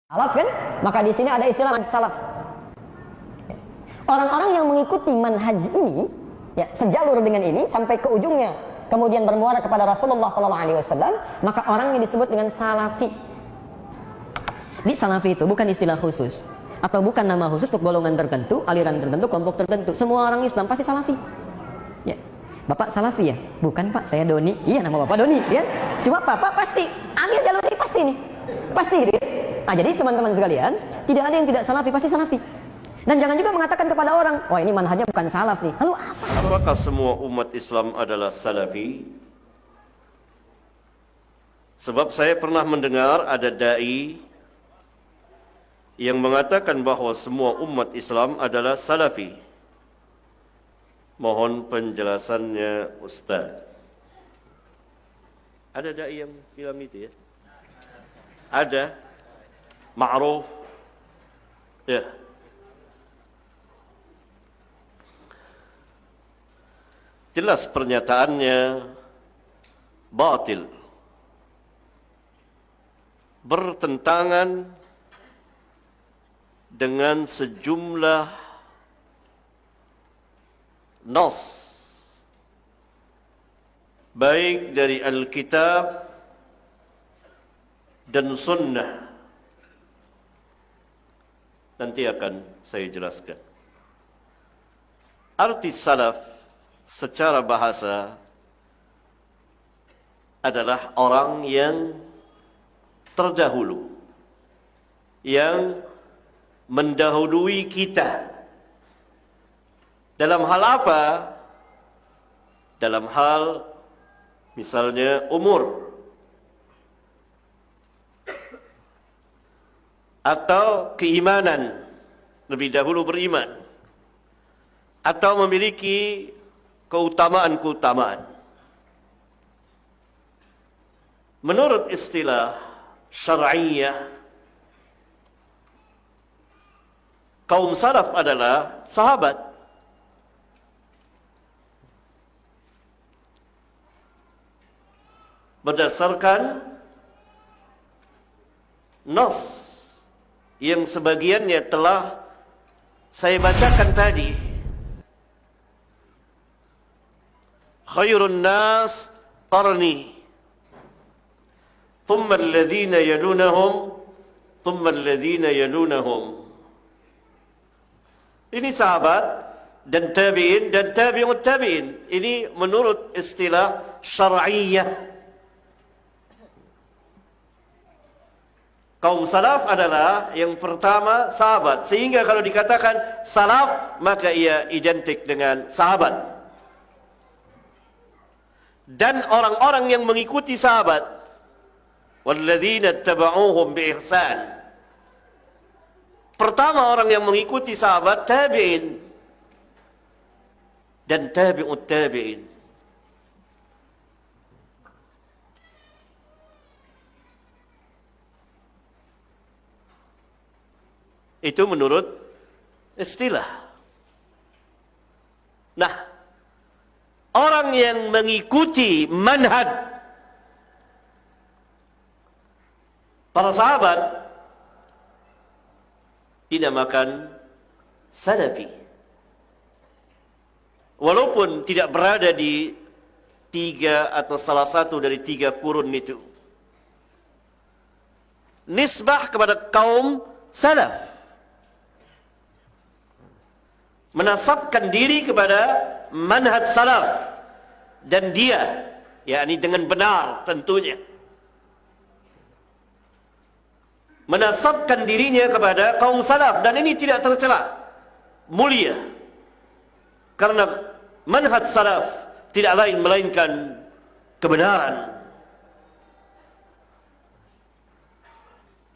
Salaf kan? Maka di sini ada istilah salaf. Orang-orang yang mengikuti manhaj ini, ya, sejalur dengan ini sampai ke ujungnya, kemudian bermuara kepada Rasulullah SAW, maka orang yang disebut dengan salafi. Di salafi itu bukan istilah khusus atau bukan nama khusus untuk golongan tertentu, aliran tertentu, kelompok tertentu. Semua orang Islam pasti salafi. Ya. Bapak salafi ya? Bukan Pak, saya Doni. Iya, nama Bapak Doni, ya. Cuma Bapak pasti ambil jalur ini, pasti nih. Pasti gitu. Nah, jadi teman-teman sekalian, tidak ada yang tidak salafi, pasti salafi. Dan jangan juga mengatakan kepada orang, wah ini manhajnya bukan salaf nih. Lalu apa? Apakah semua umat Islam adalah salafi? Sebab saya pernah mendengar ada dai yang mengatakan bahwa semua umat Islam adalah salafi. Mohon penjelasannya Ustaz. Ada dai yang bilang itu ya? Ada. Ma'ruf. Ya. Jelas pernyataannya batil, bertentangan dengan sejumlah nas baik dari Alkitab dan Sunnah. Nanti akan saya jelaskan. Arti salaf secara bahasa adalah orang yang terdahulu, yang mendahului kita. Dalam hal apa? Dalam hal misalnya umur, atau keimanan, lebih dahulu beriman, atau memiliki keutamaan-keutamaan. Menurut istilah syar'iyah, kaum salaf adalah sahabat. Berdasarkan nas yang sebagiannya telah saya bacakan tadi. Khairun nas qarni, thumma alladhina yalunahum, thumma alladhina yalunahum. Ini sahabat dan tabi'in dan tabi'ut tabi'in. Ini menurut istilah syar'iyah. Kaum salaf adalah yang pertama sahabat. Sehingga kalau dikatakan salaf, maka ia identik dengan sahabat. Dan orang-orang yang mengikuti sahabat, walladzina taba'uhum bi ihsan. Pertama orang yang mengikuti sahabat, tabi'in dan tabi'ut tabi'in. Itu menurut istilah. Nah, orang yang mengikuti manhaj para sahabat dinamakan salafi. Walaupun tidak berada di tiga atau salah satu dari tiga kurun itu. Nisbah kepada kaum salaf, menasabkan diri kepada manhaj salaf, dan dia, yakni dengan benar tentunya, menasabkan dirinya kepada kaum salaf, dan ini tidak tercela, mulia, karena manhaj salaf tidak lain melainkan kebenaran.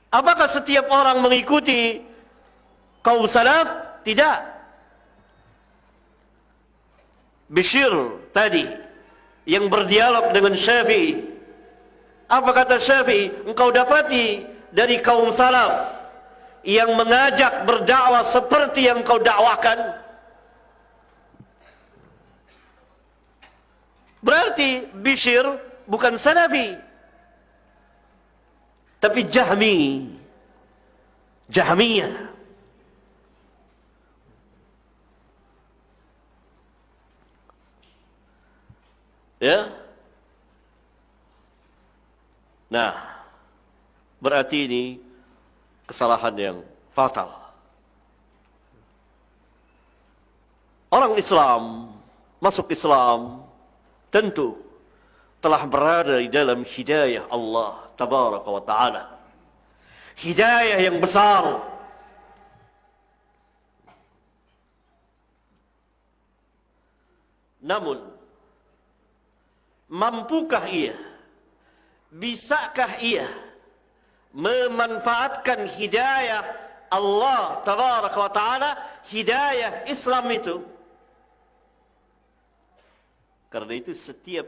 Apakah setiap orang mengikuti kaum salaf? Tidak. Bishr tadi yang berdialog dengan Syafi'i, apa kata Syafi'i? Engkau dapati dari kaum salaf yang mengajak berdakwah seperti yang kau dakwakan. Berarti Bishr bukan salafi, tapi Jahmi. Jahmiyah. Ya. Nah, berarti ini kesalahan yang fatal. Orang Islam masuk Islam tentu telah berada di dalam hidayah Allah tabaraka wa ta'ala. Hidayah yang besar. Namun, mampukah ia? Bisakah ia memanfaatkan hidayah Allah tabaraka wa ta'ala, hidayah Islam itu? Karena itu setiap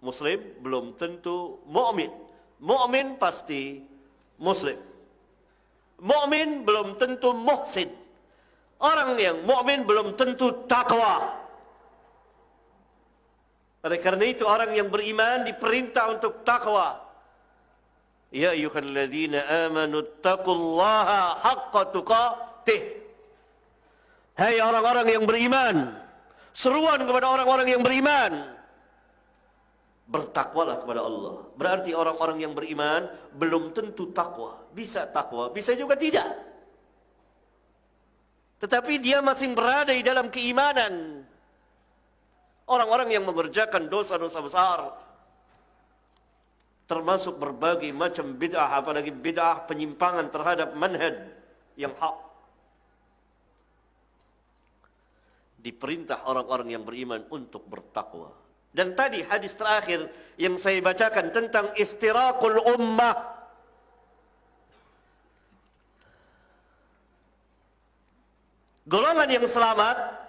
Muslim belum tentu mukmin. Mukmin pasti Muslim. Mukmin belum tentu muhsin. Orang yang mukmin belum tentu takwa. Oleh karena itu orang yang beriman diperintah untuk takwa. Ya ayyuhalladzina amanu taqullaha haqqa tuqatih. Hai orang-orang yang beriman, seruan kepada orang-orang yang beriman, bertakwalah kepada Allah. Berarti orang-orang yang beriman belum tentu takwa. Bisa takwa, bisa juga tidak. Tetapi dia masih berada di dalam keimanan. Orang-orang yang mengerjakan dosa-dosa besar, termasuk berbagai macam bid'ah, apalagi bid'ah penyimpangan terhadap manhaj yang hak, diperintah orang-orang yang beriman untuk bertakwa. Dan tadi hadis terakhir yang saya bacakan tentang iftiraqul ummah, golongan yang selamat,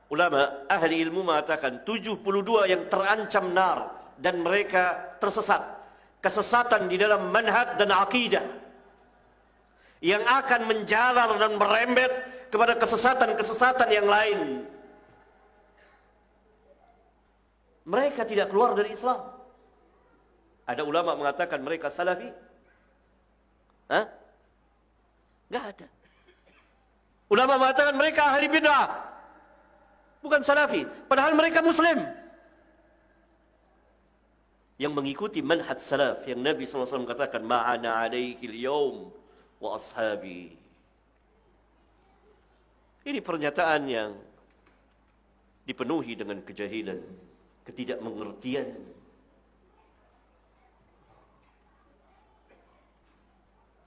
ulama ahli ilmu mengatakan 72 yang terancam nar dan mereka tersesat. Kesesatan di dalam manhaj dan akidah yang akan menjalar dan merembet kepada kesesatan-kesesatan yang lain. Mereka tidak keluar dari Islam. Ada ulama mengatakan mereka salafi? Hah? Enggak ada. Ulama mengatakan mereka ahli bid'ah, bukan salafi, padahal mereka Muslim yang mengikuti manhaj salaf yang Nabi SAW katakan ma'ana alaihi al-yawm wa ashabi. Ini pernyataan yang dipenuhi dengan kejahilan, ketidakmengertian.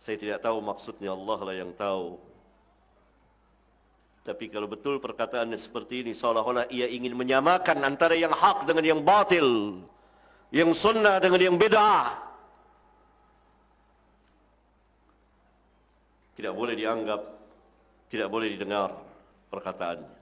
Saya tidak tahu maksudnya, Allah lah yang tahu. Tapi kalau betul perkataannya seperti ini, seolah-olah ia ingin menyamakan antara yang hak dengan yang batil, yang sunnah dengan yang bid'ah. Tidak boleh dianggap, tidak boleh didengar perkataannya.